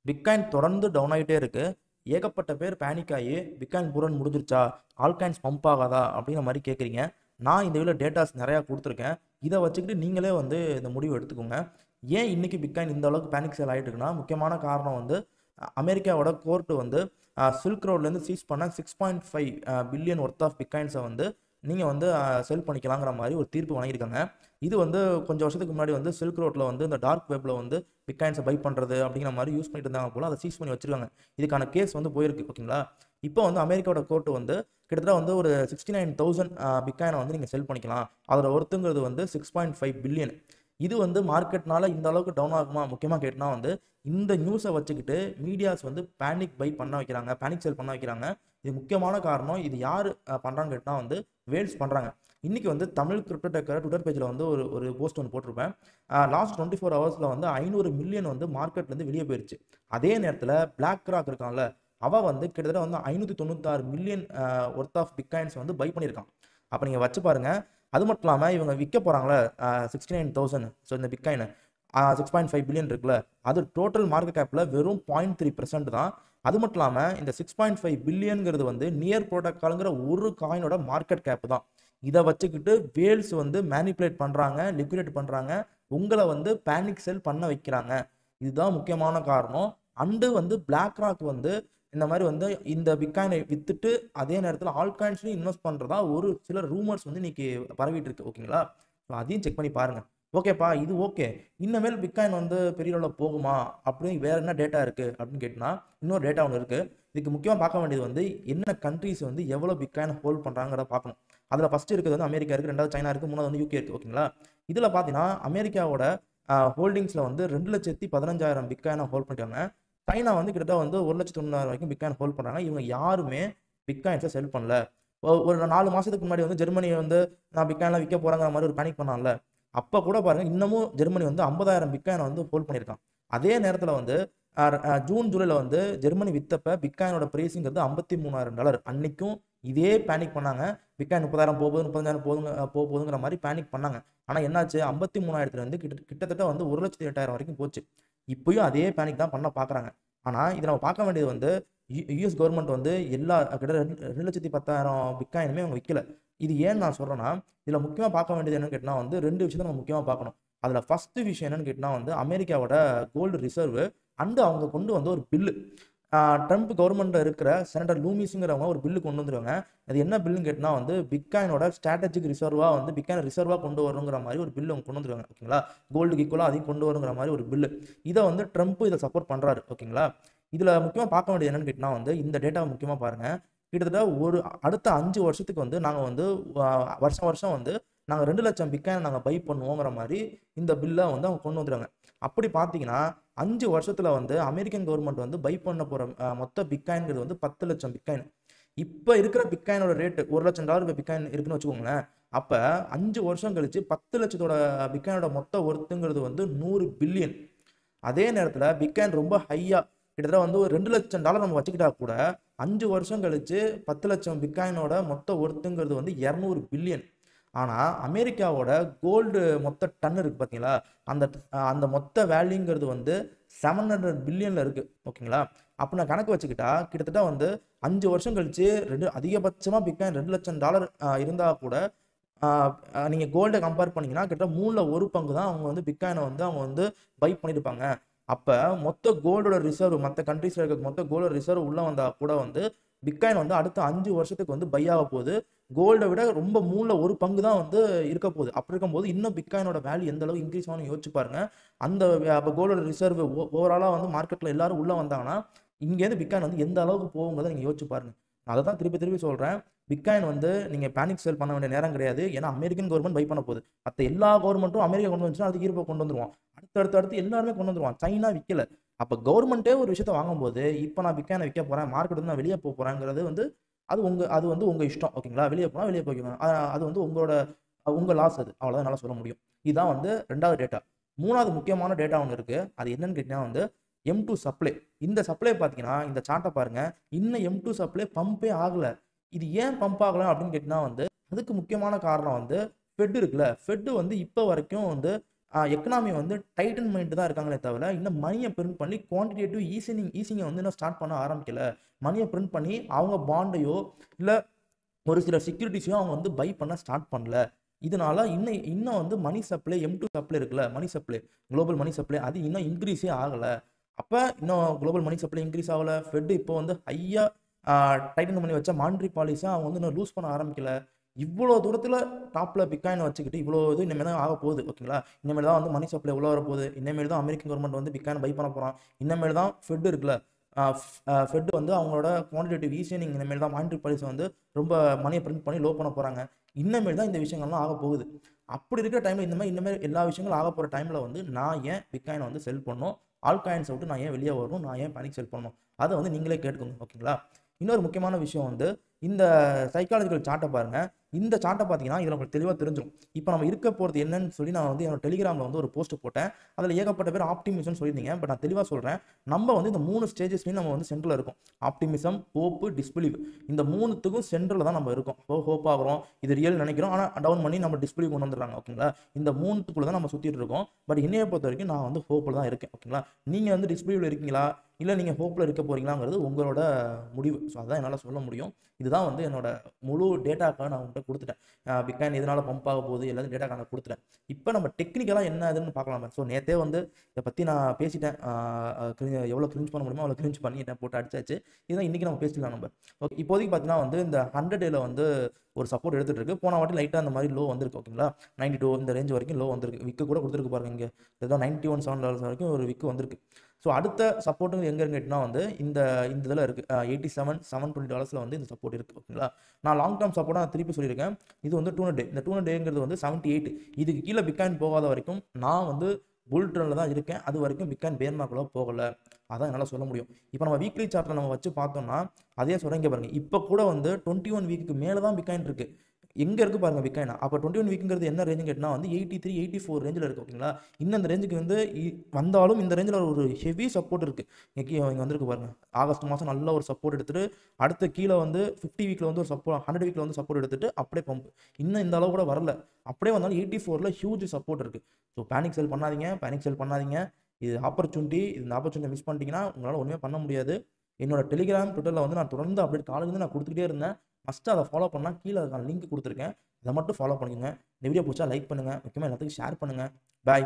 Bitcoin தொடர்ந்து down ஆகிட்டே இருக்கு. ஏகப்பட்ட பேர் பேனிக் ஆகி பிட்காயின் புரன் முடிஞ்சிருச்சா, ஆல்காயின்ஸ் பம்ப் ஆகாதா அப்படிங்கிற மாதிரி கேட்குறீங்க. நான் இந்த வீடியோ டேட்டாஸ் நிறையா கொடுத்துருக்கேன். இதை வச்சுக்கிட்டு நீங்களே வந்து இந்த முடிவு எடுத்துக்கோங்க. ஏன் இன்னைக்கு பிட்காயின் இந்த அளவுக்கு பேனிக் சேல் ஆகிட்டு இருக்குன்னா, முக்கியமான காரணம் வந்து அமெரிக்காவோட கோர்ட்டு வந்து சில்க் ரோட்லேருந்து சீஸ் பண்ண 6.5 பில்லியன் ஒர்த் ஆஃப் பிட்காயின்ஸை வந்து நீங்கள் வந்து செல் பண்ணிக்கலாங்கிற மாதிரி ஒரு தீர்ப்பு வழங்கியிருக்காங்க. இது வந்து கொஞ்சம் வருஷத்துக்கு முன்னாடி வந்து சில்க் ரோட்டில் வந்து இந்த டார்க் வெப்பில் வந்து பிட்காயின்ஸை பை பண்ணுறது அப்படிங்கிற மாதிரி யூஸ் பண்ணிட்டு இருந்தாங்க போல, அதை சீஸ் பண்ணி வச்சிருக்காங்க. இதுக்கான கேஸ் வந்து போயிருக்கு. ஓகேங்களா. இப்போ வந்து அமெரிக்காவோட கோர்ட்டு வந்து கிட்டத்தட்ட வந்து ஒரு 69,000 பிட்காயினை வந்து நீங்கள் செல் பண்ணிக்கலாம். அதோட ஒர்த்துங்கிறது வந்து 6.5 பில்லியன். இது வந்து மார்க்கெட்னால இந்த அளவுக்கு டவுன் ஆகுமா முக்கியமாக கேட்டினா வந்து இந்த நியூஸை வச்சுக்கிட்டு மீடியாஸ் வந்து பேனிக் பை பண்ண வைக்கிறாங்க, பேனிக் செல் பண்ண வைக்கிறாங்க. இது முக்கியமான காரணம். இது யார் பண்ணுறான்னு கேட்டால் வந்து வேல்ஸ் பண்ணுறாங்க. இன்னைக்கு வந்து தமிழ் கிரிப்டோ டெக்கர் ட்விட்டர் பேஜில் வந்து ஒரு ஒரு போஸ்ட் ஒன்று போட்டிருப்பேன். லாஸ்ட் 24 ஹவர்ஸில் வந்து 500 மில்லியன் வந்து மார்க்கெட்லேருந்து வெளியே போயிருச்சு. அதே நேரத்தில் பிளாக் ராக் இருக்கான்ல, அவன் வந்து கிட்டத்தட்ட வந்து 596 மில்லியன் ஒர்த் ஆஃப் பிட்காயின்ஸ் வந்து பை பண்ணியிருக்கான். அப்போ நீங்கள் வச்சு பாருங்க. அது மட்டும் இல்லாமல் இவங்க விற்க போகிறாங்களே 69,000. ஸோ இந்த பிட்காயின் 6.5 பில்லியன் இருக்குல்ல, அது டோட்டல் மார்க்கெட் கேப்பில் வெறும் 0.3% தான். அது மட்டும் இல்லாமல் இந்த 6.5 பில்லியனுங்கிறது வந்து நியர் ப்ரோட்டோக்கால்ங்கிற ஒரு காயினோட மார்க்கெட் கேப் தான். இதை வச்சுக்கிட்டு வேல்ஸ் வந்து மேனிப்புலேட் பண்ணுறாங்க, லிக்விடேட் பண்ணுறாங்க, உங்களை வந்து பேனிக் செல் பண்ண வைக்கிறாங்க. இதுதான் முக்கியமான காரணம். அண்டு வந்து பிளாக் ராக் வந்து இந்த மாதிரி வந்து இந்த பிட்காயினை வித்துட்டு அதே நேரத்தில் ஆல்காயின்ஸ்லையும் இன்வெஸ்ட் பண்ணுறதா ஒரு சில ரூமர்ஸ் வந்து இன்னைக்கு பரவிட்டு இருக்கு. ஓகேங்களா. ஸோ அதையும் செக் பண்ணி பாருங்க. ஓகேப்பா, இது ஓகே. இனிமேல் பிட்காயின் வந்து பெரிய அளவில் போகுமா அப்படின்னு வேற என்ன டேட்டா இருக்கு அப்படின்னு கேட்டினா, இன்னொரு டேட்டா ஒன்று இருக்கு. இதுக்கு முக்கியமாக பார்க்க வேண்டியது வந்து என்ன கண்ட்ரிஸ் வந்து எவ்வளோ பிட்காயின் ஹோல்ட் பண்ணுறாங்கிறத பார்க்கணும். அதில் ஃபர்ஸ்ட் இருக்கிறது வந்து அமெரிக்கா இருக்குது, ரெண்டாவது சைனா இருக்குது, மூணாவது வந்து யூகே இருக்குது. ஓகேங்களா. இதில் பார்த்தீங்கன்னா அமெரிக்காவோட ஹோல்டிங்ஸில் வந்து 2,15,000 பிட்காயினை ஹோல்ட் பண்ணிட்டாங்க. சைனா வந்து கிட்டத்தட்ட வந்து 1,90,000 வரைக்கும் பிட்காயின் ஹோல்ட் பண்ணுறாங்க. இவங்க யாருமே பிட்காயின்ஸை செல் பண்ணல. ஒரு 4 மாதத்துக்கு முன்னாடி வந்து ஜெர்மனி வந்து நான் பிட்காயின்லாம் விற்க போகிறாங்கிற மாதிரி ஒரு பேனிக் பண்ணான்ல, அப்போ கூட பாருங்க இன்னமும் ஜெர்மனி வந்து 50,000 பிட்காயினை வந்து ஹோல்ட் பண்ணியிருக்கான். அதே நேரத்தில் வந்து ஜூன் ஜூலையில் வந்து ஜெர்மனி வித்தப்ப பிட்காயினோட பிரைஸுங்கிறது $53,000. அன்னைக்கும் இதே பேனிக் பண்ணாங்க. பிட்காயின் 30,000 போகுது, 35,000 போகுதுங்கிற மாதிரி பேனிக் பண்ணாங்க. ஆனால் என்னாச்சு, 53,000 வந்து கிட்டத்தட்ட வந்து 1,08,000 வரைக்கும் போச்சு. இப்பயும் அதே பேனிக் தான் பண்ண பார்க்குறாங்க. ஆனால் இதை நம்ம பார்க்க வேண்டியது வந்து யுஎஸ் கவர்மெண்ட் வந்து எல்லா கிட்டத்தட்ட 2,10,000 பிட்காயினுமே அவங்க விற்கல. இது ஏன்னு நான் சொல்கிறேன்னா, இதில் முக்கியமாக பார்க்க வேண்டியது என்னன்னு கேட்டால் வந்து 2 விஷயத்தை நம்ம முக்கியமாக பார்க்கணும். அதில் ஃபர்ஸ்ட் விஷயம் என்னன்னு கேட்டால் வந்து அமெரிக்காவோட கோல்டு ரிசர்வ் அண்டு அவங்க கொண்டு வந்த ஒரு பில்லு. ட்ரம்ப் கவர்மெண்ட்ல இருக்கிற செனட்டர் லூமிஸுங்கிறவங்க ஒரு பில்லு கொண்டு வந்துருவாங்க. அது என்ன பில்லுன்னு கேட்டால் வந்து பிட்காயினோட ஸ்ட்ராட்டஜிக் ரிசர்வாக வந்து பிட்காயின் ரிசர்வாக கொண்டு வரணுங்கிற மாதிரி ஒரு பில்லு அவங்க கொண்டு வந்துருவாங்க. ஓகேங்களா. கோல்டுக்கு ஈக்குவலாக அதையும் கொண்டு வருங்கிற மாதிரி ஒரு பில்லு. இதை வந்து ட்ரம்ப் இதை சப்போர்ட் பண்ணுறாரு. ஓகேங்களா. இதில் முக்கியமாக பார்க்க வேண்டியது என்னன்னு கேட்டால் வந்து இந்த டேட்டாவை முக்கியமாக பாருங்க. கிட்டத்தட்ட ஒரு அடுத்த 5 வருஷத்துக்கு வந்து நாங்கள் வந்து வருஷம் வருஷம் வந்து நாங்கள் 2 லட்சம் பிட்காயின் நாங்கள் பை பண்ணுவோங்கிற மாதிரி இந்த பில்லை வந்து அவங்க கொண்டு வந்துடுறாங்க. அப்படி பார்த்தீங்கன்னா 5 வருஷத்துல வந்து அமெரிக்கன் கவர்மெண்ட் வந்து பை பண்ண போற மொத்த பிட்காயின்ங்கிறது வந்து 10 லட்சம் பிட்காயின். இப்போ இருக்கிற பிட்காயினோட ரேட்டு $1,00,000 பிட்காயின் இருக்குன்னு வச்சுக்கோங்களேன். அப்போ 5 வருஷம் கழிச்சு 10 லட்சத்தோட பிட்காயினோட மொத்த ஒர்த்துங்கிறது வந்து 100 பில்லியன். அதே நேரத்தில் பிட்காயின் ரொம்ப ஹையா கிட்டத்தட்ட வந்து ஒரு $2,00,000 நம்ம வச்சுக்கிட்டா கூட 5 வருஷம் கழிச்சு 10 லட்சம் பிட்காயினோட மொத்த ஒர்த்துங்கிறது வந்து 200 பில்லியன். ஆனால் அமெரிக்காவோட கோல்டு மொத்த டன் இருக்கு பார்த்தீங்களா, அந்த அந்த மொத்த வேல்யூங்கிறது வந்து 700 பில்லியனில் இருக்குது. ஓகேங்களா. அப்போ நான் கணக்கு வச்சுக்கிட்டா கிட்டத்தட்ட வந்து 5 வருஷம் கழிச்சு அதிகபட்சமாக பிட்காயின் $2,00,000 இருந்தால் கூட நீங்கள் கோல்டை கம்பேர் பண்ணீங்கன்னா கிட்டத்தட்ட 3ல் 1 பங்கு தான் அவங்க வந்து பிட்காயினை வந்து அவங்க வந்து பை பண்ணியிருப்பாங்க. அப்போ மொத்த கோல்டோட ரிசர்வ் மற்ற கண்ட்ரீஸில் இருக்க மொத்த கோல்டோட ரிசர்வ் உள்ளே வந்தால் கூட வந்து பிட்காயின் வந்து அடுத்த 5 வருஷத்துக்கு வந்து பை ஆக போகுது. கோல்டை விட ரொம்ப 3ல் 1 பங்கு தான் வந்து இருக்க போகுது. அப்படி இருக்கும்போது இன்னும் பிட்காயினோட வேல்யூ எந்த அளவுக்கு இன்க்ரீஸ் ஆகணும் யோசிச்சு பாருங்க. அந்த அப்போ கோல்டோட ரிசர்வ் ஓவராலாக வந்து மார்க்கெட்டில் எல்லாரும் உள்ளே வந்தாங்கன்னா இங்கேருந்து பிட்காயின் வந்து எந்த அளவுக்கு போகுங்கிறத நீங்கள் யோசிச்சு பாருங்க. நான் அதை தான் திருப்பி திருப்பி சொல்கிறேன். பிட்காயின் வந்து நீங்கள் பேனிக் சேல் பண்ண வேண்டிய நேரம் கிடையாது. ஏன்னா அமெரிக்கன் கவர்மெண்ட் பை பண்ண போகுது. மற்ற எல்லா கவர்மெண்ட்டும் அமெரிக்கா கொண்டு வந்துச்சுன்னா அதுக்கு ஈர்ப்பை கொண்டு வந்துருவான். அடுத்து எல்லாருமே கொண்டு வந்துருவான். சைனா விற்கல. அப்போ கவர்மெண்ட்டே ஒரு விஷயத்தை வாங்கும்போது இப்போ நான் பிட்காயினை விற்க போகிறேன், மார்க்கெட் வந்து நான் வெளியே போக போகிறேங்கிறது வந்து அது வந்து உங்கள் இஷ்டம். ஓகேங்களா. வெளியே போனால் வெளியே போய்க்கோங்க. அது வந்து உங்கள் லாஸ். அது அவ்வளோதான் என்னால் சொல்ல முடியும். இதுதான் வந்து 2வது டேட்டா. 3வது முக்கியமான டேட்டா ஒன்று இருக்குது. அது என்னன்னு கேட்டிங்கன்னா வந்து M2 சப்ளை. இந்த சப்ளை பார்த்தீங்கன்னா இந்த சார்ட்டை பாருங்க. இன்னும் M2 சப்ளை பம்பே ஆகல. இது ஏன் பம்ப் ஆகல அப்படின்னு கேட்டிங்கன்னா வந்து அதுக்கு முக்கியமான காரணம் வந்து ஃபெட் இருக்குல்ல. ஃபெட் வந்து இப்போ வரைக்கும் வந்து எக்கனாமி வந்து டைட்டன் பண்ணிட்டு தான் இருக்காங்களே தவிர இன்னும் மணியை பிரிண்ட் பண்ணி குவான்டிடேட்டிவ் ஈஸிங்கை வந்து இன்னும் ஸ்டார்ட் பண்ண ஆரம்பிக்கல. மணியை பிரிண்ட் பண்ணி அவங்க பாண்டையோ இல்லை ஒரு சில செக்யூரிட்டிஸையும் அவங்க வந்து பை பண்ண ஸ்டார்ட் பண்ணல. இதனால இன்னும் இன்னும் வந்து மணி சப்ளை M2 சப்ளை இருக்குல்ல, money supply global money supply அது இன்னும் இன்க்ரீஸே ஆகலை. அப்போ இன்னும் குளோபல் மணி சப்ளை இன்க்ரீஸ் ஆகலை. ஃபெட் இப்போ வந்து ஹையாக டைட்டன் பண்ணி வச்ச மானிட்டரி பாலிசியாக அவங்க வந்து இன்னும் லூஸ் பண்ண ஆரம்பிக்கல. இவ்வளோ தூரத்தில் டாப்பில் பிட்காயின் வச்சுக்கிட்டு இவ்வளோ இது இனிமேல் தான் ஆக போகுது. ஓகேங்களா, இனிமேல் தான் வந்து மணி சப்ளை உள்ள வர போகுது. இனிமேல் தான் அமெரிக்கன் கவர்மெண்ட் வந்து பிட்காயின் பை பண்ண போகிறான். இனிமேல் தான் ஃபெட் இருக்குல்ல, ஃபெட் வந்து அவங்களோட குவான்டிடேட்டிவ் ஈஸினிங் இனிமேல் தான் மானிட்டரி பாலிசி வந்து ரொம்ப மணியை பிரிண்ட் பண்ணி லோ பண்ண போகிறாங்க. இனிமேல் தான் இந்த விஷயங்கள்லாம் ஆக போகுது. அப்படி இருக்கிற டைமில் இனிமேல் எல்லா விஷயங்களும் ஆக போகிற டைமில் வந்து நான் ஏன் பிட்காயினை வந்து செல் பண்ணணும், ஆல் காயின்ஸை விட்டு நான் ஏன் வெளியே வரணும், நான் ஏன் பேனிக் செல் பண்ணணும், அதை வந்து நீங்களே கேட்டுக்கோங்க. ஓகேங்களா, இன்னொரு முக்கியமான விஷயம் வந்து இந்த சைக்காலஜிக்கல் சார்ட்டை பாருங்கள். இந்த சார்ட்டை பார்த்தீங்கன்னா இதில் உங்களுக்கு தெளிவாக தெரிஞ்சிடும். இப்போ நம்ம இருக்க போகிறது என்னன்னு சொல்லி நான் வந்து என்னோட டெலிகிராமில் வந்து ஒரு போஸ்ட் போட்டேன். அதில் ஏகப்பட்ட பேர் ஆப்டிமிசம் சொல்லியிருந்தீங்க. பட் நான் தெளிவாக சொல்கிறேன், நம்ம வந்து இந்த 3 ஸ்டேஜஸ்லையும் நம்ம வந்து சென்டரில் இருக்கும். Optimism, hope, disbelief. இந்த 3த்துக்கும் சென்டரில் தான் நம்ம இருக்கோம். ஹோப் ஆகிறோம், இது ரியல் நினைக்கிறோம், ஆனால் டவுன் பண்ணி நம்ம டிஸ்பிலீவ் கொண்டு வந்துடுறாங்க. ஓகேங்களா, இந்த 3த்துக்குள்ளே தான் நம்ம சுற்றிட்டு இருக்கோம். பட் என்னையை பொறுத்த வரைக்கும் நான் வந்து ஹோப்பில் தான் இருக்கேன். ஓகேங்களா, நீங்கள் வந்து டிஸ்பிலீவில் இருக்கீங்களா இல்லை நீங்கள் ஹோப்பில் இருக்க போகிறீங்களாங்கிறது உங்களோட முடிவு. ஸோ அதான் என்னால் சொல்ல முடியும். இதுதான் வந்து என்னோட முழு டேட்டாக்காக நான் உங்கள்கிட்ட கொடுத்துட்டேன். பிட்காயின் எதனால் பம்ப் ஆக போகுது எல்லாத்தையும் டேட்டாக்காக நான் கொடுத்துட்டேன். இப்போ நம்ம டெக்னிக்கலாக என்ன அதுன்னு பார்க்கலாமே. ஸோ நேற்றே வந்து இதை பற்றி நான் பேசிட்டேன். எவ்வளோ கிரிஞ்ச் பண்ண முடியுமோ அவ்வளோ கிரிஞ்ச் பண்ணிட்டேன், போட்டு அடிச்சாச்சு. இதுதான் இன்றைக்கி நம்ம பேசிக்கலாம் நம்ம. ஓகே, இப்போதைக்கு பார்த்தீங்கன்னா வந்து இந்த 100 டேல வந்து ஒரு சப்போர்ட் எடுத்துகிட்டு இருக்கு. போன வாட்டி லைட்டாக அந்த மாதிரி லோ வந்திருக்கு. ஓகேங்களா, 92 இந்த ரேஞ்ச் வரைக்கும் லோ வந்திருக்கு. விக்கு கூட கொடுத்துருக்கு பாருங்க. இங்கே ஏதோ 91.7 வரைக்கும் ஒரு விக்கு வந்திருக்கு. ஸோ அடுத்த சப்போர்ட்டுங்க எங்கே இருக்குன்னா வந்து இந்த இதில் இருக்குது, $87,720 வந்து இந்த சப்போர்ட் இருக்குது. ஓகேங்களா, நான் லாங் டேர்ம் சப்போர்ட்டாக நான் திருப்பி சொல்லியிருக்கேன். இது வந்து 200 டே. இந்த 200 டேங்கிறது வந்து 78. இதுக்கு கீழே பிட்காயின் போகாத வரைக்கும் நான் வந்து புல் ட்ரெண்டில் தான் இருக்கேன். அது வரைக்கும் பிட்காயின் பேர் மார்க்கில் போகலை. அதான் என்னால் சொல்ல முடியும். இப்போ நம்ம வீக்லி சார்ட்டில் நம்ம வச்சு பார்த்தோம்னா அதே சொல்கிறேன். இங்கே பாருங்கள், இப்போ கூட வந்து 21 வீக்கு மேலே தான் பிட்காயின் இருக்குது. எங்கே இருக்குது பாருங்கள் பிட்காயின். அப்போ 21 வீக்குங்கிறது என்ன ரேஞ்சுன்னு கேட்டால் வந்து 83, 84 ரேஞ்சில் இருக்குது. ஓகேங்களா, இன்னும் இந்த ரேஞ்சுக்கு வந்து வந்தாலும் இந்த ரேஞ்சில் ஒரு ஹெவி சப்போர்ட் இருக்குது. இங்கே வந்திருக்கு பாருங்கள். ஆகஸ்ட் மாதம் நல்ல ஒரு சப்போர்ட் எடுத்துகிட்டு அடுத்த கீழே வந்து 50 வீக்கில் வந்து ஒரு சப்போர்ட், 100 வீக்கில் வந்து சப்போர்ட் எடுத்துகிட்டு அப்படியே பம்ப். இன்னும் இந்த அளவு கூட வரல. அப்படியே வந்தாலும் 84ல் ஹியூஜ் சப்போர்ட் இருக்குது. ஸோ பேனிக் செல் பண்ணாதீங்க. இது ஆப்பர்ச்சுனிட்டி. இந்த ஆப்பர்ச்சுனிட்டி மிஸ் பண்ணிட்டீங்கன்னா உங்களால் ஒன்றுமே பண்ண முடியாது. என்னோட டெலிகிராம், ட்விட்டரில் வந்து நான் தொடர்ந்து அப்டேட் காலையிலேருந்து நான் கொடுத்துக்கிட்டே இருந்தேன். ஃபஸ்ட்டு அதை ஃபாலோ பண்ணால் கீழே அதுக்கான லிங்க் கொடுத்துருக்கேன். அதை மட்டும் ஃபாலோ பண்ணிக்கோங்க. இந்த வீடியோ பிடிச்சா லைக் பண்ணுங்கள். முக்கியமாக எல்லாத்துக்கும் ஷேர் பண்ணுங்கள். பாய்.